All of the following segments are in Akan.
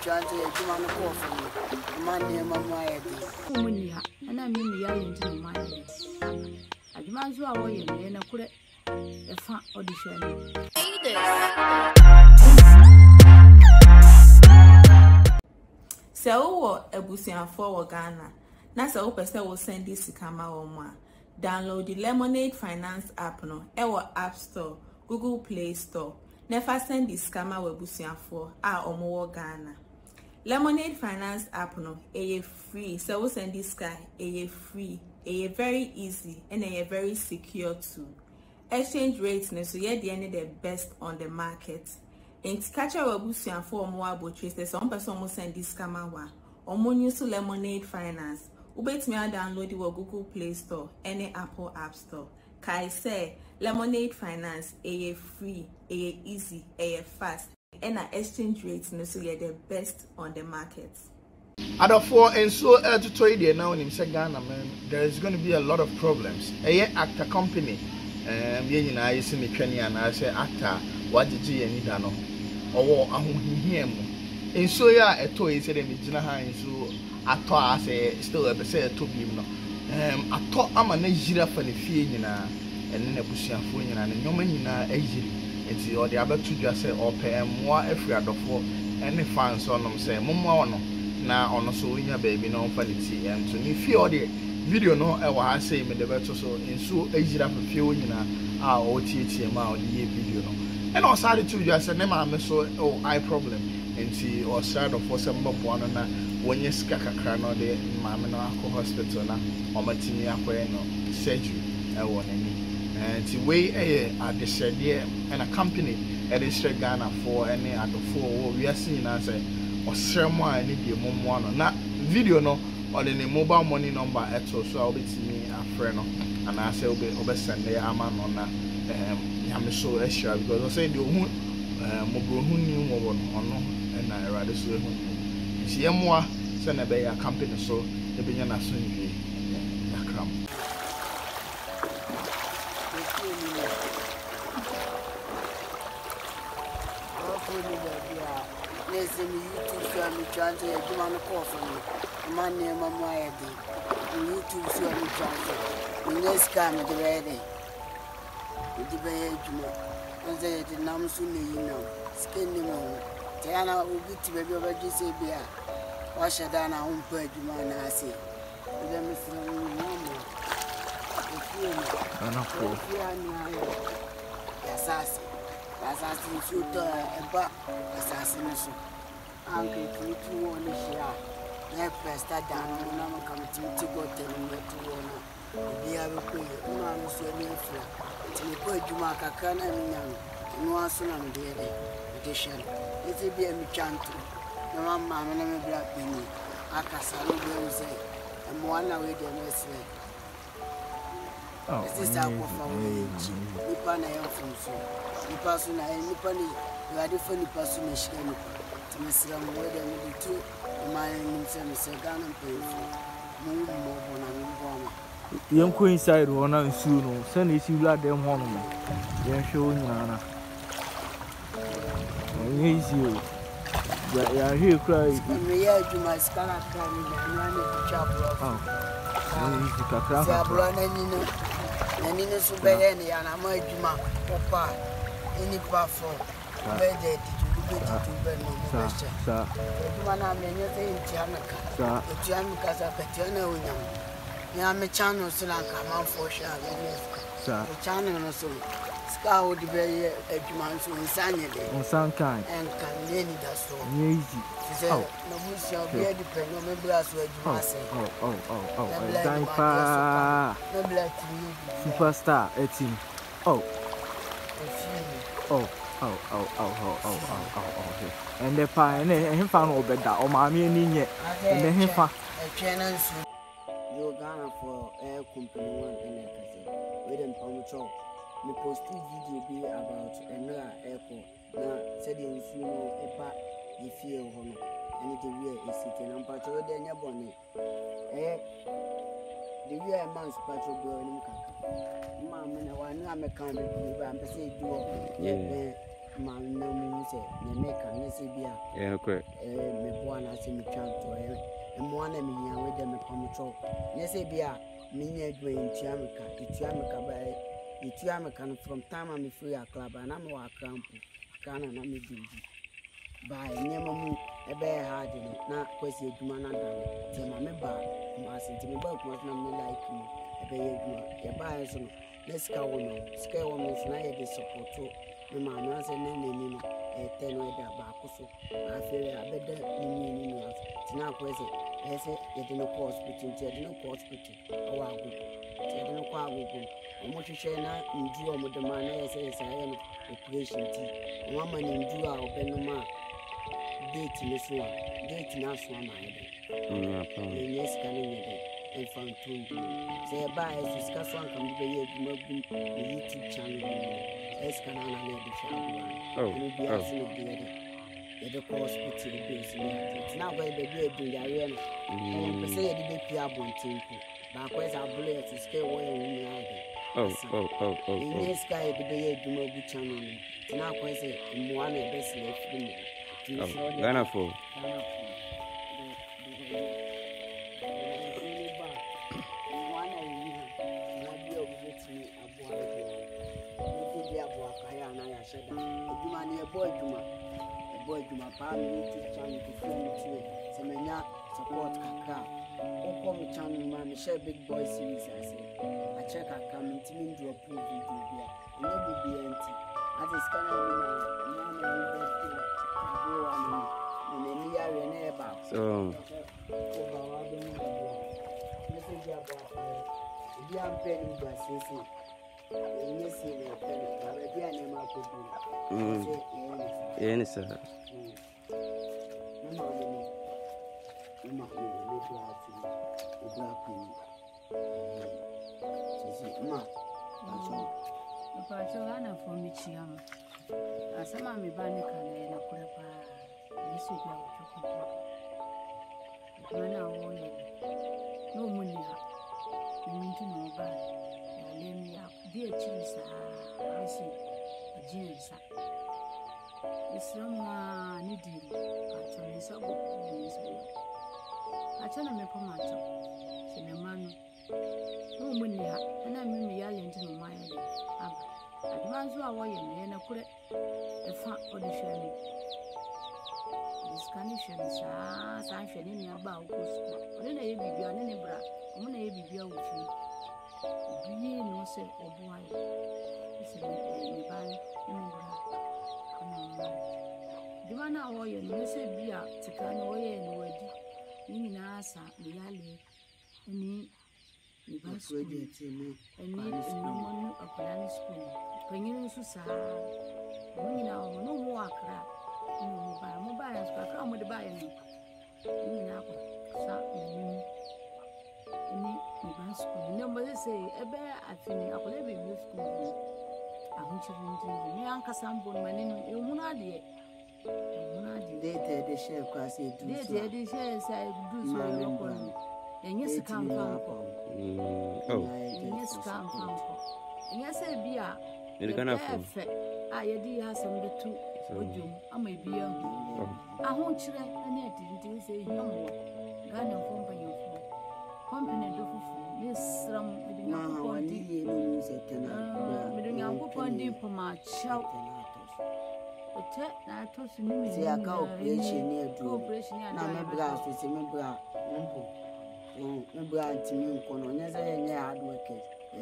trying to get you on the coffee. Money, Mamma, and I mean the island in my head. I demand you away and I put a fat audition. So, a busian for Ghana. Nasa Opesta will send this to Kama Oma. Download the Lemonade Finance app no. Ewa App Store, Google Play Store. Never send this scammer we busian for Omo Ghana. Lemonade Finance app no. Free. So we send this guy. Free. Very easy and very secure too. Exchange rates no so the end the best on the market. And catch our busian for more about trace. Some person will send this scammer one. Omo use Lemonade Finance. Ubet me download the Google Play Store, any Apple App Store. Kai say Lemonade Finance, free, easy, fast, and our exchange rates no so you're the best on the market. Other four and so to trade there now in Ghana, man, there is going to be a lot of problems. Actor company, I see me and I say actor, what did you need to know? Or him. And so yeah, a toy said in so I thought I say still a say to be no. I thought I'm a Nigeria for the fee and then a bush and phone and no man in a see or the other two just say or pay more if we are the four any fans on them say Mumma now on so in your baby no fancy and so if you the video no I say me the better so in so Asia for few our OTTM out the video no. And I started to just say I'm so eye problem and see or side of for some one when you skaka crano de mamma hospital na or matini no surgery one and the way at the shed and a company at the Ghana for any at the four we are seeing as a or ceremony I need the mom one na video no or the mobile money number at so I'll be to me a friend and I say over Sunday I'm on that I'm so extra because I say the mobile who knew one or no and I rather so see more send a bay a company so the beginner soon be cram. Listen, YouTube show me trying to get you on the coffee. Money, Mamma, YouTube show me trying to. Let's come to the ready. The bay, and say the Namsuni, skin the moon. Tiana will be to baby over Gisabia. Wash it down our own bird, you might not see. Let me see no more. Assassin. Assassin shooter and back assassination. Uncle, you two on the share. Let press that down when I'm coming to go tell me what to want. They have a queen, one so near flat. To me, put you mark a can and young. No one soon on the edition. It will be a chantu. No mamma, and I'm a black penny. I can't say, and one away the next way. This is our family. Nippon, I am from so. The person I am Nippon, you are the funny person. To Miss Ram, where they will be two. My name is Ghana and pay for more than young queen side one and soon, send it you like them one. They're showing Nana. Easy. Yeah, here cry. We are to my scholar coming and running to chapel. And in the Subeni and I'm a Juma, Papa, any platform, where they did to bed no question. Sir, one I mean, anything Tianaka, the Tianaka, Petiana, Yam channel, Silanka, Mount for sure, the channel also. Scour the very edgemans on Sunday, on some kind, and can any that so easy. No, we shall be a depend on the glass where you must say, superstar, it's him. And the pie and him found over that, or mammy and yet, and then him found a channel. You're gonna for air company one and with them from me post video be about another airport. Now, said in Suno, Epa, if you honor, and it will is sitting on patrol, then your bonnet. The real man's patrol burning. Mamma, I know I'm a kind of people, I'm saying, do man no me say me make an bia okay me boa na say me twan to e mo na me nya we de me pamcho ne say bia me nya adwa ituameka ba ituameka no from time I'm free a club and I'm wa crampo kana na me di ba nyema mu e be hard no na kwesi adwuma na dan te ma me ba ma asenti me ba kuma na me like me e be adwuma e ba enso no let's go woman scale woman so na ye dey support me ma na say na ni no e ten we da ba koso na fere abeda ni tina kwesi e say ye dey no hospital ye dey no hospital o wa go ye dey no kwa go omo hwehwe na ndu omo de ma na ye say say no operation ti omo ma ni ndu a obeno ma date ni so date na so ma ye yes kan ni de en fantu say ba e ska so an kam be ye duma gu YouTube channel es kan na na de shabu ni bi asu no de the hospital base it's now going to be a do ya no say ye be pia bontin ko ba ko is a bullet to scale one in yes guy de be ye duma gu channel it's now ko say mo na be slave free Ghana for boy Juma family to channel to film to semenya support kaka oko mi channel ma me share big boy series I say I check aka mi ntimi do approve video bia enye BBNT at is can na go on ni ya we na eba so ba wa do ni message about bi am pen mi ba sese enye si na pen ba bi anya ma ko do yes sir Ghana for me chiam. Asama me bani kana na kurepa. Yesu bia uchukuta. Mana woni. No muni ha. Mintu no ba. Ya lemi ya die chisa. Yesu jinsa. Islamwa ni diri. Acho ni sabu ni sabu. Acho na me pomacho. Se me manu. No muni ha. Ana mimi yale nti no maya de. Aba. Advanzo awoye na kure. Efa odishani. Disconnection sa hwene ni aba okosu. One na ye bibia ne bra. Omo na ye bibia ofi. Biye no se obuaye. Ese ni ban ni bra. Dimana awoye no se bia tika na oye ni wadi. Ni na asa ni yale ni basu ni no aplan school. Panyin su sa. Munyi na wo no mu akra. Mo ba ya skaka mo de ba ya ni na ko sa ni basu ni mo say ebe afini akole be school ahun chiri ni anka sambo mani no ehunu ade de share class e do de share say do so ko enye scam fampo enye scam fampo enye say bia ni Ghana for ye di asem betu odum ama bia ahun chire ani adi say hwamwo Ghana for mpanyafo Kompany do fufu ni sram bidinya ko ni no se tena bidinya ko ndi poma chaw ote na to su ni se aka operation ni edu na me bra se me bra mpo me bra ntimi nko no nya say nya hard work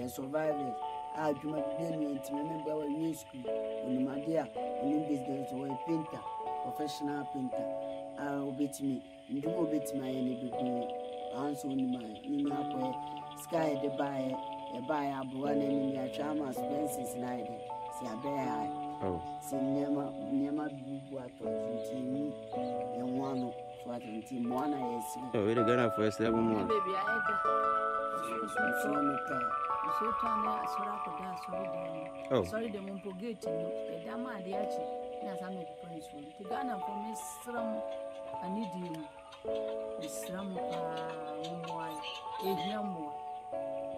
survivors adwuma bia ni ntimi me bra wa wi school onimade a onim business wo painter professional painter obetimi ndum obetimi aye ne bibi anso onima ni akwa sky de buy abua na ni atwa expenses na ide si abia si nyama bubu ato ntimi enwano so atanti mo na yesi we the Ghana for level more baby aida so tana asora ko da sorry de mo pogeti no e da ma de achi na sa me pipani so ti Ghana for me sram anidi mo Islam pa mwai ehia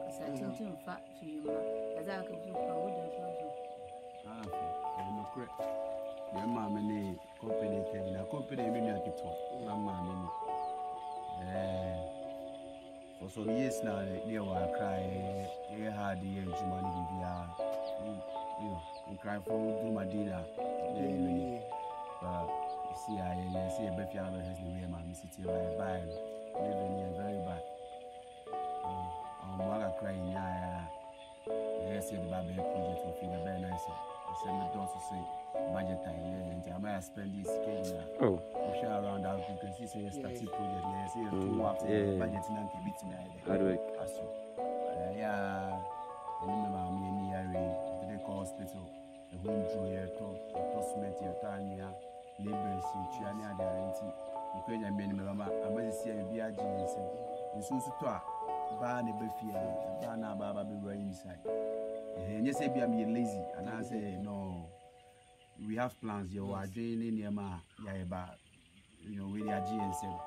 kasa tintin fa fima kaza ka fi pa wuda so correct. The mammy company came in a company, maybe I get one. Mamma, for some years now, they were crying. They had the age of money, you cry for do my dinner. But you see, I see a baby has the way my city like bad, living very bad. I'm not crying, yes, the Baby project will feel very nice. I said, my daughter say, budget time, and I might spend this game. Oh, share around out because this is a static project. Yes, budget and keep it me. Yeah, and remember me in the area, the hospital, the home drawer, cosmetic, your tanya, laborers, Chiania, the auntie, the credit and minimum. I must see a BRG and so to Barney Buffy, Bana Baba be right inside. And you say, be lazy, and I say, no, we have plans. You are doing near my Yaba, you know, with your GSM.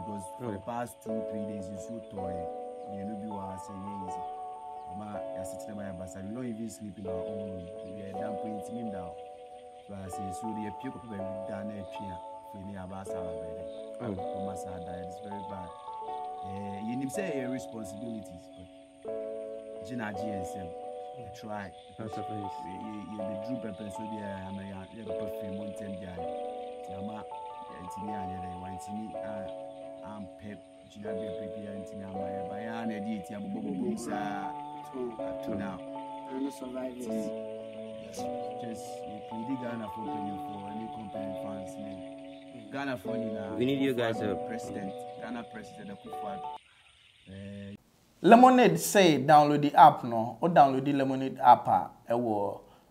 Because for the past 2-3 days, you so tired. You know, you are saying easy. I sit in my bus, I don't even sleep in our own room. We are down putting him down. So I say, so the puke of them down there, for me, about our bed. It's very bad. You need to say responsibilities, but Gina GSM, try. You the group of so there, I'm a perfume mountain guy. Tiama, I'm pep, Gina be prepared to my Bayan, edit, to now. I'm surviving. Just you plead Ghana for any company fans. Ghana for now. We need you guys help. President, Ghana President Kumawood. Lemonade say download the app no, or download the Lemonade app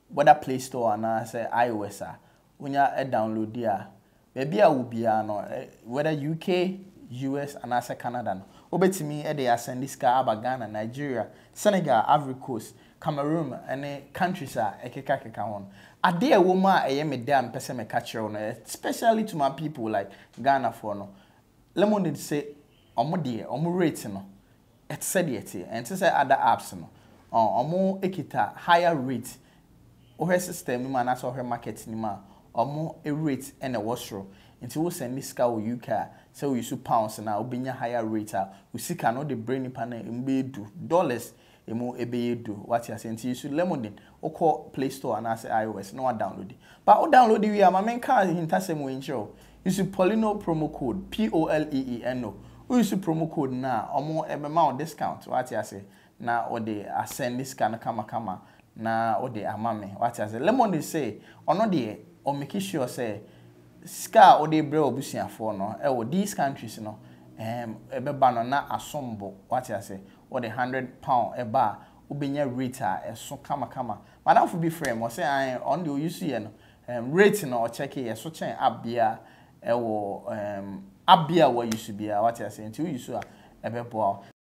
whether Play Store and say iOS when you download there. Maybe I will be no whether UK, US and say Canada no. Obetimi they send this car Ghana, Nigeria, Senegal, Ivory Coast, Cameroon and countries ekeka on. Ade a woman me damn person me catch on, especially to my people like Ghana for no. Lemonade say omo rate no. It's said yet, and to say other apps no. Omo ekita higher rate. Her system ni man aso her market ni ma. Omo a rate and a washroom. Until we send this car UK, so we use pounds na obinya higher rate. We see no the brain panel do dollars. Emo ebe do what you say until you should Lemonade or call Play Store and say iOS no one download it. But o download it we are my main car in tasem we intro. You should Poleeno promo code POLEENO. We use promo code na omo ebema discount what you say na or they send this kind kama na or they amame what you say Lemonade say ono dey or make sure say ska or they bre obusia for no e wo these countries no ebeba no na asombo what you say or the £100 eba ubenya rate so kama madam for be frame or say on the use here no rate no or check here so chen abia e wo abia what you should be what you say until you so ebebo